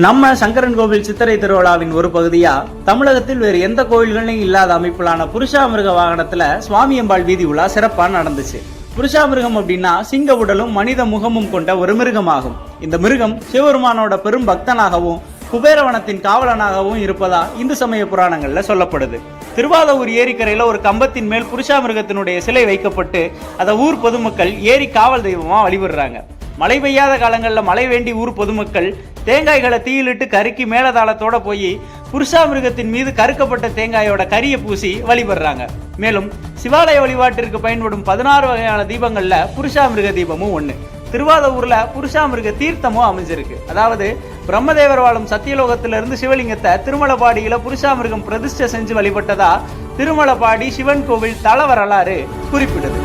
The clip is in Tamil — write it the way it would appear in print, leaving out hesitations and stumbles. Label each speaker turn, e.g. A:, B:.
A: நம்ம சங்கரன் கோவில் சித்திரை திருவிழாவின் ஒரு பகுதியா தமிழகத்தில் வேறு எந்த கோயில்களையும் இல்லாத அமைப்பிலான புருஷாமிருக வாகனத்துல சுவாமியம்பாள் வீதி உலா சிறப்பா நடந்துச்சு. புருஷாமிருகம் அப்படின்னா சிங்க உடலும் மனித முகமும் கொண்ட ஒரு மிருகமாகும். இந்த மிருகம் சிவபெருமானோட பெரும் பக்தனாகவும் குபேரவனத்தின் காவலனாகவும் இருப்பதா இந்து சமய புராணங்கள்ல சொல்லப்படுது. திருவாதவூர் ஏரிக்கரையில ஒரு கம்பத்தின் மேல் புருஷாமிருகத்தினுடைய சிலை வைக்கப்பட்டு அதை ஊர் பொதுமக்கள் ஏரி காவல் தெய்வமா வழிபடுறாங்க. மழை பெய்யாத காலங்களில் மழை வேண்டி ஊர் பொதுமக்கள் தேங்காய்களை தீயிலிட்டு கருக்கி மேலதாளத்தோட போய் புருஷாமிருகத்தின் மீது கருக்கப்பட்ட தேங்காயோட கரியை பூசி வழிபடுறாங்க. மேலும் சிவாலய வழிபாட்டிற்கு பயன்படும் 16 வகையான தீபங்கள்ல புருஷாமிருக தீபமும் ஒண்ணு. திருவாதவூர்ல புருஷாமிருக தீர்த்தமும் அமைஞ்சிருக்கு. அதாவது பிரம்மதேவர் வாழும் சத்தியலோகத்திலிருந்து சிவலிங்கத்தை திருமலபாடியில புருஷாமிருகம் பிரதிஷ்டை செஞ்சு வழிபட்டதா திருமலபாடி சிவன் கோவில் தல வரலாறு குறிப்பிடுது.